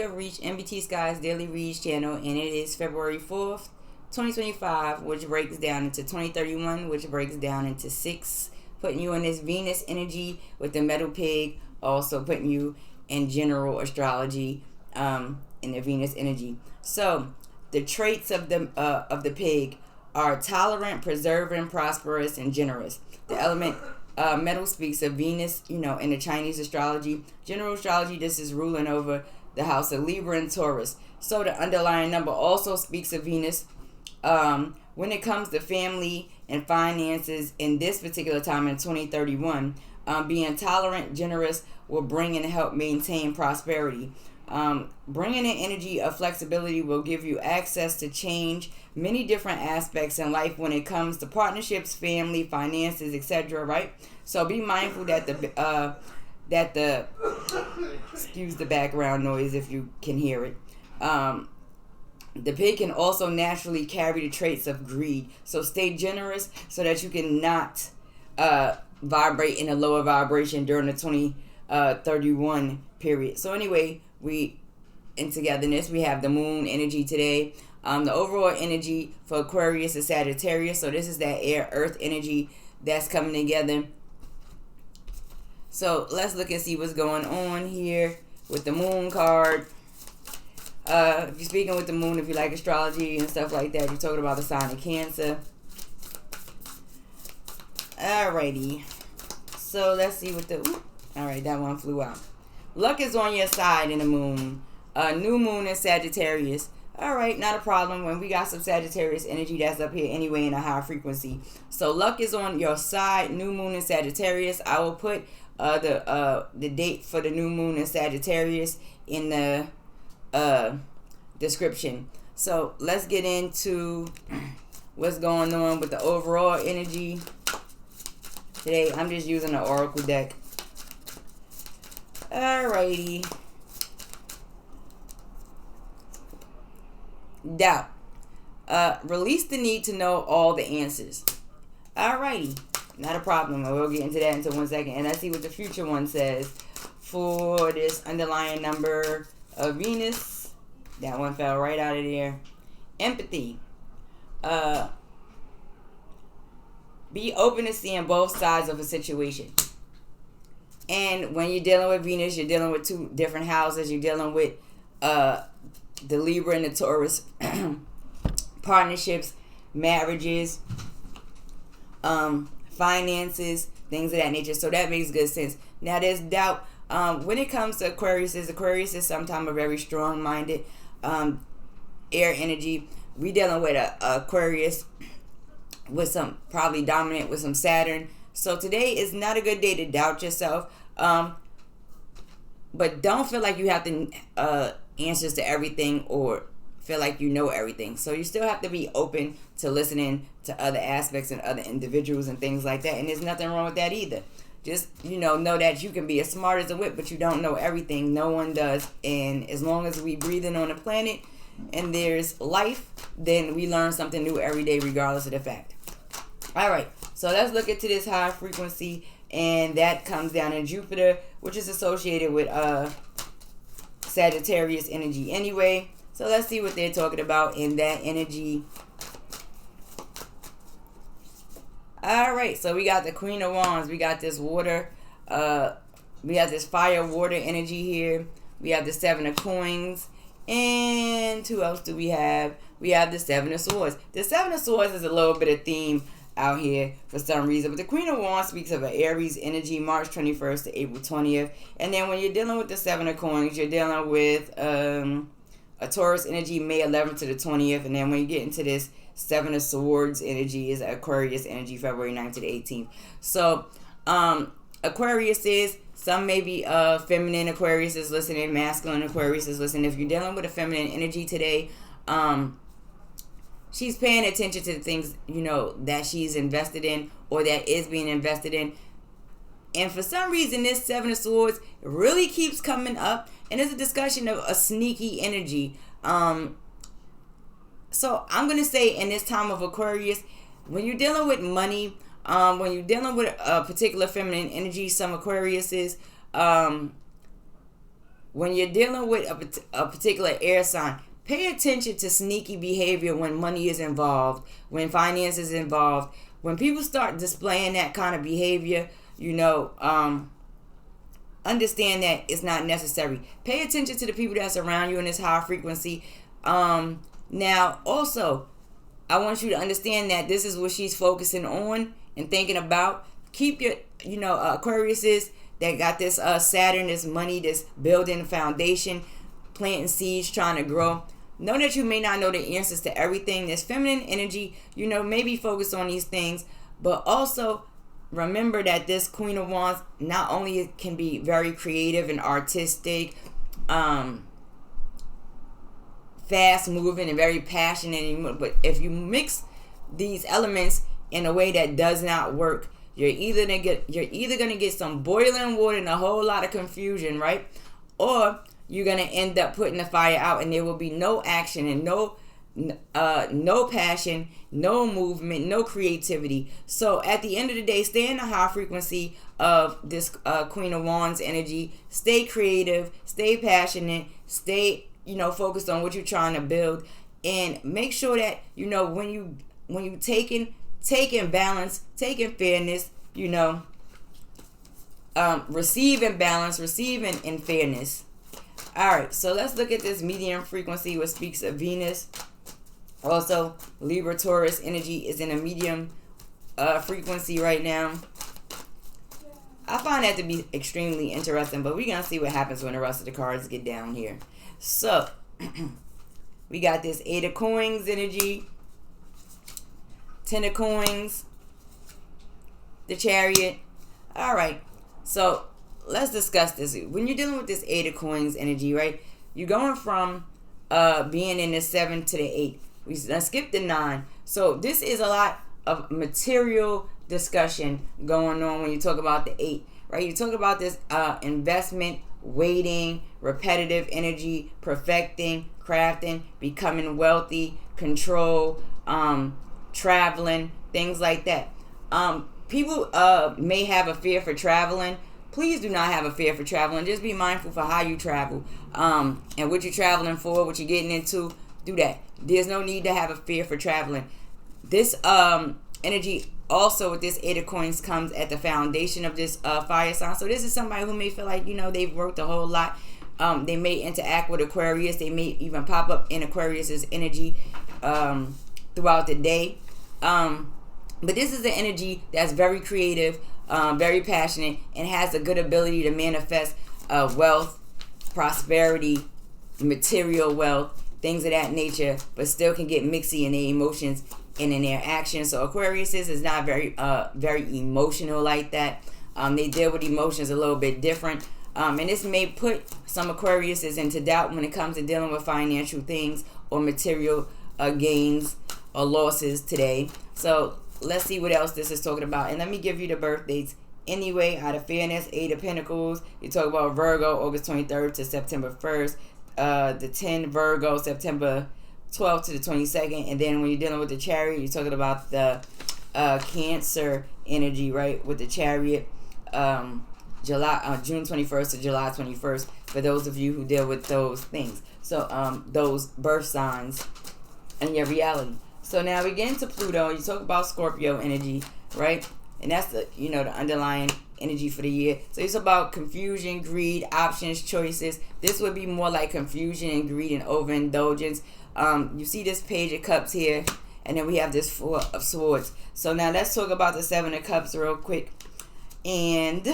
have reached Nbtsky's Daily Reads channel, and it is February 4th, 2025, which breaks down into 2031, which breaks down into 6, putting you in this Venus energy with the metal pig, also putting you in general astrology in the Venus energy. So the traits of the pig are tolerant, preserving, prosperous, and generous. The element metal speaks of Venus, in the Chinese astrology. General astrology, this is ruling over the house of Libra and Taurus. So the underlying number also speaks of Venus. When it comes to family and finances in this particular time in 2031, being tolerant, generous will bring and help maintain prosperity. Bringing in energy of flexibility will give you access to change many different aspects in life when it comes to partnerships, family, finances, etc. Right? So be mindful that the excuse the background noise if you can hear it. The pig can also naturally carry the traits of greed. So stay generous so that you can not vibrate in a lower vibration during the 2031 period. So anyway, in togetherness, we have the moon energy today. The overall energy for Aquarius is Sagittarius. So this is that air earth energy that's coming together. So let's look and see what's going on here with the moon card. If you're speaking with the moon, if you like astrology and stuff like that, you're talking about the sign of Cancer. Alrighty. So let's see what alright, that one flew out. Luck is on your side in the moon. New moon in Sagittarius. Alright, not a problem. When we got some Sagittarius energy that's up here anyway in a high frequency. So luck is on your side. New moon in Sagittarius. I will put the date for the new moon in Sagittarius in the description. So let's get into what's going on with the overall energy today. I'm just using the oracle deck. Alrighty. Doubt. Release the need to know all the answers. Alrighty. Not a problem. We'll get into that in 1 second. And let's see what the future one says for this underlying number of Venus. That one fell right out of there. Empathy. Be open to seeing both sides of a situation. And when you're dealing with Venus, you're dealing with 2 different houses. You're dealing with the Libra and the Taurus partnerships, marriages, finances, things of that nature. So that makes good sense. Now there's doubt. When it comes to Aquarius is sometimes a very strong-minded air energy. We dealing with a Aquarius with some probably dominant with some Saturn. So today is not a good day to doubt yourself. But don't feel like you have the answers to everything or feel like you know everything. So you still have to be open to listening to other aspects and other individuals and things like that. And there's nothing wrong with that either. Just, know that you can be as smart as a whip, but you don't know everything. No one does. And as long as we breathing on the planet and there's life, then we learn something new every day regardless of the fact. All right. So let's look into this high frequency. And that comes down in Jupiter, which is associated with Sagittarius energy anyway. So let's see what they're talking about in that energy. Alright, so we got the Queen of Wands. We got this water. We have this fire water energy here. We have the 7 of Coins. And who else do we have? We have the 7 of Swords. The 7 of Swords is a little bit of theme out here for some reason. But the Queen of Wands speaks of an Aries energy, March 21st to April 20th. And then when you're dealing with the 7 of Coins, you're dealing with a Taurus energy, May 11th to the 20th. And then when you get into this 7 of Swords energy is Aquarius energy, February 9th to the 18th. So Aquarius is, some maybe feminine Aquarius is listening, masculine Aquarius is listening. If you're dealing with a feminine energy today, she's paying attention to the things, that she's invested in or that is being invested in. And for some reason, this 7 of Swords really keeps coming up. And it's a discussion of a sneaky energy. So I'm going to say in this time of Aquarius, when you're dealing with money, when you're dealing with a particular feminine energy, some Aquariuses, when you're dealing with a particular air sign, pay attention to sneaky behavior when money is involved, when finance is involved. When people start displaying that kind of behavior, understand that it's not necessary. Pay attention to the people that's around you in this high frequency. Now, also, I want you to understand that this is what she's focusing on and thinking about. Keep your, Aquariuses that got this Saturn, this money, this building foundation, planting seeds, trying to grow. Know that you may not know the answers to everything. This feminine energy, maybe focus on these things, but also remember that this Queen of Wands not only can be very creative and artistic, fast moving and very passionate, but if you mix these elements in a way that does not work, you're either gonna get some boiling water and a whole lot of confusion, right? Or you're gonna end up putting the fire out, and there will be no action and no passion, no movement, no creativity. So at the end of the day, stay in the high frequency of this Queen of Wands energy. Stay creative, stay passionate, stay focused on what you're trying to build, and make sure that when you taking balance, taking fairness, receiving balance, receiving in fairness. All right, so let's look at this medium frequency, which speaks of Venus. Also, Libra Taurus energy is in a medium frequency right now. I find that to be extremely interesting, but we're going to see what happens when the rest of the cards get down here. So, we got this 8 of Coins energy, 10 of Coins, the Chariot. All right, so let's discuss this. When you're dealing with this 8 of Coins energy, right, you're going from being in the 7 to the 8. Let's skip the 9. So this is a lot of material discussion going on when you talk about the 8, right? You talk about this investment, waiting, repetitive energy, perfecting, crafting, becoming wealthy, control, traveling, things like that. People may have a fear for traveling. Please do not have a fear for traveling. Just be mindful for how you travel, and what you're traveling for, what you're getting into. Do that. There's no need to have a fear for traveling. This energy also with this 8 of Coins comes at the foundation of this fire sign. So this is somebody who may feel like they've worked a whole lot. They may interact with Aquarius. They may even pop up in Aquarius's energy throughout the day. But this is an energy that's very creative, very passionate, and has a good ability to manifest wealth, prosperity, material wealth, things of that nature, but still can get mixy in their emotions and in their actions. So Aquarius is not very emotional like that. They deal with emotions a little bit different. And this may put some Aquariuses into doubt when it comes to dealing with financial things or material gains or losses today. So let's see what else this is talking about. And let me give you the birth dates. Anyway, out of fairness, 8 of Pentacles. You talk about Virgo, August 23rd to September 1st. The 10 Virgo, September 12th to the 22nd. And then when you're dealing with the Chariot, you're talking about the Cancer energy, right? With the Chariot, June 21st to July 21st. For those of you who deal with those things. So those birth signs in your reality. So now we get into Pluto. You talk about Scorpio energy, right? And that's the the underlying energy for the year. So it's about confusion, greed, options, choices. This would be more like confusion and greed and overindulgence. You see this Page of Cups here, and then we have this 4 of Swords. So now let's talk about the 7 of Cups real quick. And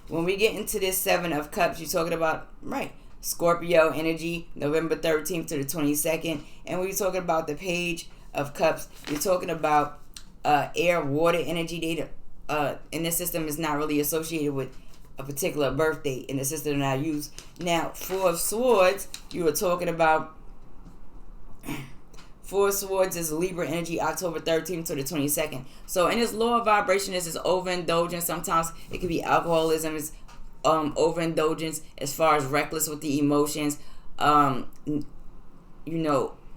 when we get into this 7 of Cups, you're talking about, right, Scorpio energy, November 13th to the 22nd. And we're talking about the Page of Cups. You're talking about air, water energy. Data in this system is not really associated with a particular birth date in the system that I use. Now, 4 of Swords, you were talking about 4 of Swords is Libra energy, October 13th to the 22nd. So in this lower vibration, this is overindulgence. Sometimes it could be alcoholism. It's overindulgence as far as reckless with the emotions,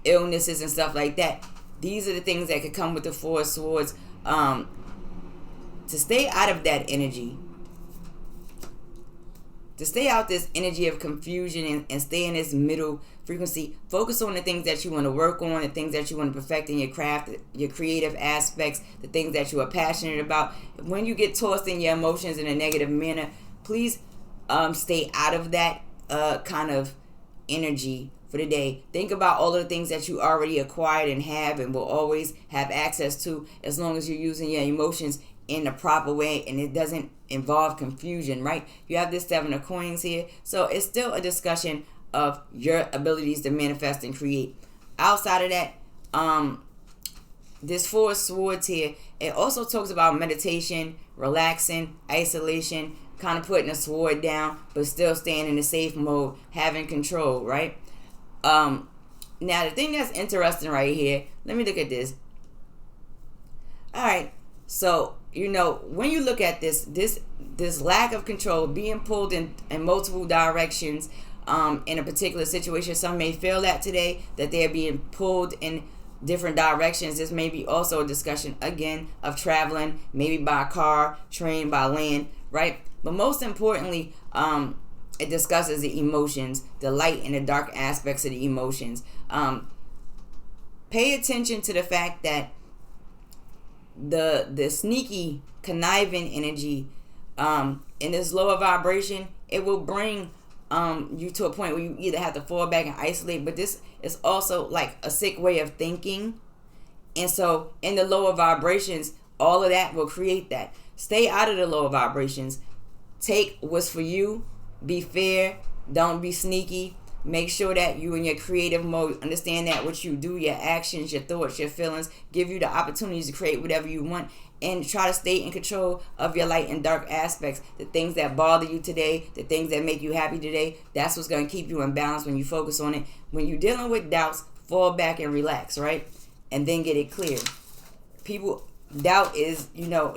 illnesses and stuff like that. These are the things that could come with the 4 of Swords. To stay out of that energy, to stay out this energy of confusion and stay in this middle frequency. Focus on the things that you want to work on, the things that you want to perfect in your craft, your creative aspects, the things that you are passionate about. When you get tossed in your emotions in a negative manner, please stay out of that kind of energy for the day. Think about all of the things that you already acquired and have and will always have access to, as long as you're using your emotions in the proper way and it doesn't involve confusion, right? You have this 7 of coins here, so it's still a discussion of your abilities to manifest and create. Outside of that, this 4 of swords here, it also talks about meditation, relaxing, isolation, kind of putting a sword down but still staying in the safe mode, having control, right? Now the thing that's interesting right here, let me look at this. All right, so when you look at this lack of control, being pulled in multiple directions in a particular situation, some may feel that today, that they're being pulled in different directions. This may be also a discussion again of traveling, maybe by car, train, by land, right? But most importantly, it discusses the emotions, the light and the dark aspects of the emotions. Pay attention to the fact that the sneaky, conniving energy in this lower vibration, it will bring you to a point where you either have to fall back and isolate, but this is also like a sick way of thinking. And so in the lower vibrations, all of that will create that. Stay out of the lower vibrations. Take what's for you. Be fair. Don't be sneaky. Make sure that you in your creative mode, understand that what you do, your actions, your thoughts, your feelings, give you the opportunities to create whatever you want, and try to stay in control of your light and dark aspects. The things that bother you today, the things that make you happy today, that's what's going to keep you in balance when you focus on it. When you're dealing with doubts, fall back and relax, right? And then get it cleared. Doubt is,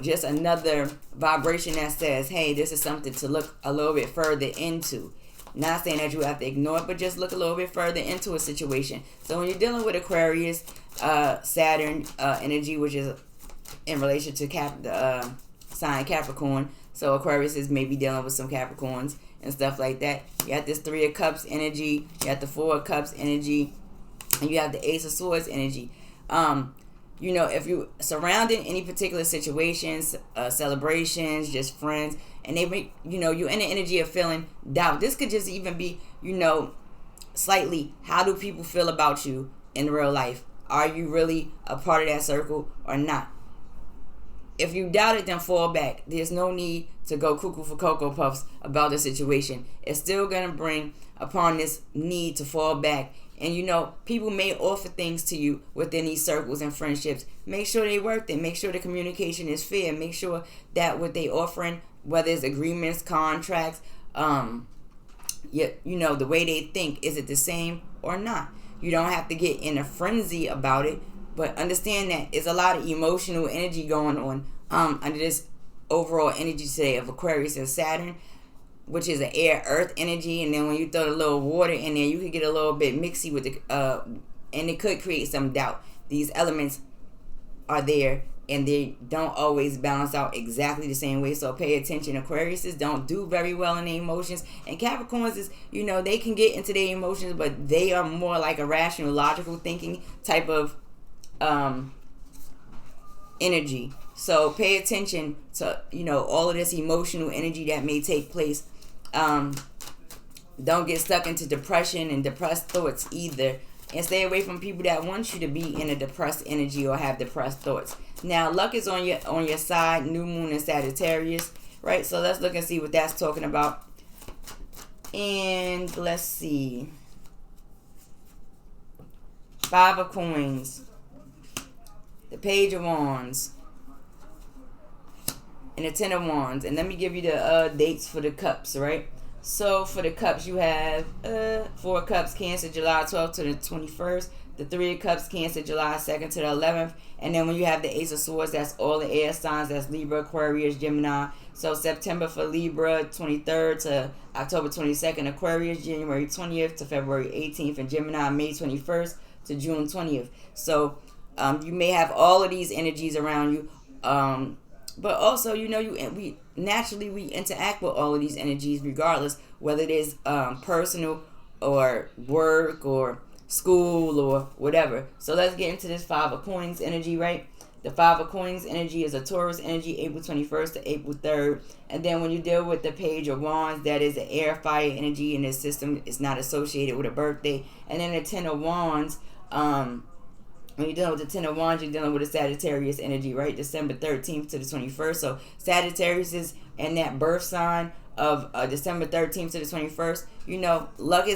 just another vibration that says, hey, this is something to look a little bit further into. Not saying that you have to ignore it, but just look a little bit further into a situation. So when you're dealing with Aquarius, Saturn energy, which is in relation to the sign Capricorn. So Aquarius is maybe dealing with some Capricorns and stuff like that. You have this 3 of Cups energy. You have the 4 of Cups energy. And you have the Ace of Swords energy. If you surrounded any particular situations, celebrations, just friends, and they make, you're in the energy of feeling doubt. This could just even be, slightly, how do people feel about you in real life? Are you really a part of that circle or not? If you doubt it, then fall back. There's no need to go cuckoo for Cocoa Puffs about the situation. It's still going to bring upon this need to fall back. And people may offer things to you within these circles and friendships. Make sure they work it. Make sure the communication is fair. Make sure that what they offering, whether it's agreements, contracts, the way they think, is it the same or not? You don't have to get in a frenzy about it, but understand that it's a lot of emotional energy going on under this overall energy today of Aquarius and Saturn, which is an air earth energy. And then when you throw a little water in there, you could get a little bit mixy with and it could create some doubt. These elements are there and they don't always balance out exactly the same way, so pay attention. Aquariuses don't do very well in their emotions, and Capricorns is, they can get into their emotions, but they are more like a rational, logical thinking type of energy. So pay attention to all of this emotional energy that may take place. Don't get stuck into depression and depressed thoughts either, and stay away from people that want you to be in a depressed energy or have depressed thoughts. Now, luck is on your side, new moon in Sagittarius, right? So let's look and see what that's talking about. And let's see. 5 of Coins, the Page of Wands, and the 10 of Wands. And let me give you the dates for the cups, right? So for the cups, you have 4 of Cups, Cancer, July 12th to the 21st. The 3 of Cups, Cancer, July 2nd to the 11th. And then when you have the Ace of Swords, that's all the air signs. That's Libra, Aquarius, Gemini. So September for Libra, 23rd to October 22nd. Aquarius, January 20th to February 18th. And Gemini, May 21st to June 20th. So you may have all of these energies around you. But also, we naturally we interact with all of these energies, regardless whether it is personal or work or school or whatever. So let's get into this Five of Coins energy, right? The Five of Coins energy is a Taurus energy, April 21st to April 3rd. And then when you deal with the Page of Wands, that is an air fire energy, and this system is not associated with a birthday. And then the Ten of Wands, when you're dealing with the Ten of Wands, you're dealing with a Sagittarius energy, right? December 13th to the 21st. So Sagittarius is in that birth sign of December 13th to the 21st. Luck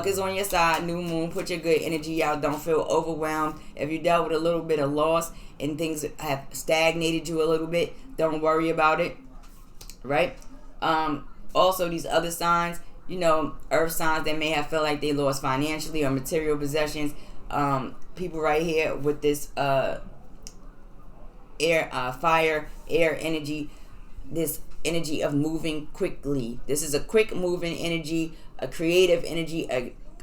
is on your side. New moon, put your good energy out. Don't feel overwhelmed. If you dealt with a little bit of loss and things have stagnated you a little bit, don't worry about it, right? Also, these other signs, earth signs that may have felt like they lost financially or material possessions. People right here with this fire, air energy, this energy of moving quickly. This is a quick moving energy, a creative energy,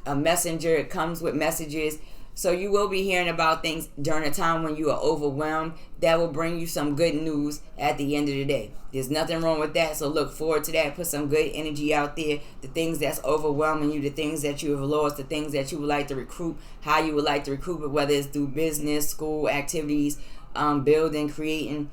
a messenger. It comes with messages. So you will be hearing about things during a time when you are overwhelmed. That will bring you some good news at the end of the day. There's nothing wrong with that. So look forward to that. Put some good energy out there. The things that's overwhelming you, the things that you have lost, the things that you would like to recruit, how you would like to recruit it, whether it's through business, school, activities, building, creating.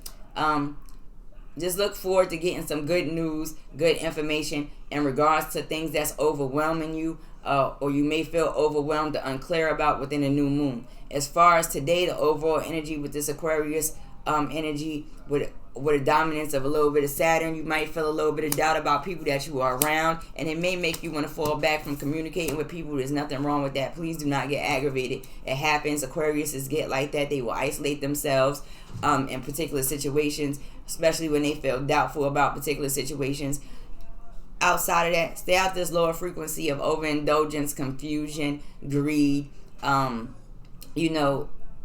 Just look forward to getting some good news, good information in regards to things that's overwhelming you, or you may feel overwhelmed or unclear about within a new moon. As far as today, the overall energy with this Aquarius energy, with a dominance of a little bit of Saturn, you might feel a little bit of doubt about people that you are around, and it may make you want to fall back from communicating with people. There's nothing wrong with that. Please do not get aggravated. It happens. Aquariuses get like that. They will isolate themselves in particular situations, especially when they feel doubtful about particular situations. Outside of that, stay out this lower frequency of overindulgence, confusion, greed,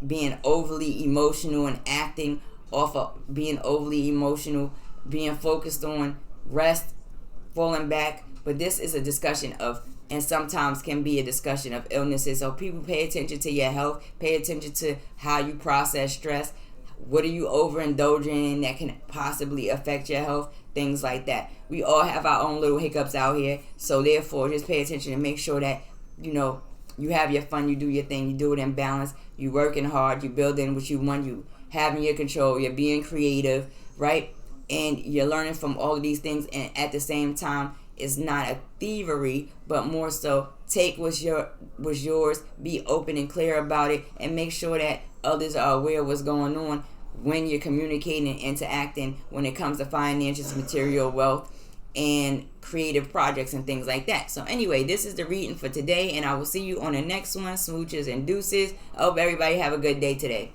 being overly emotional and acting off of being overly emotional, being focused on rest, falling back. But this is a discussion of, and sometimes can be a discussion of, illnesses. So people, pay attention to your health, pay attention to how you process stress. What are you overindulging in that can possibly affect your health? Things like that. We all have our own little hiccups out here. So therefore, just pay attention and make sure that, you have your fun, you do your thing, you do it in balance, you working hard, you building what you want, you having your control, you're being creative, right? And you're learning from all of these things, and at the same time, it's not a thievery, but more so take what's yours, be open and clear about it, and make sure that others are aware of what's going on when you're communicating and interacting when it comes to finances, material wealth, and creative projects and things like that. So anyway, this is the reading for today, and I will see you on the next one. Smooches and deuces. I hope everybody have a good day today.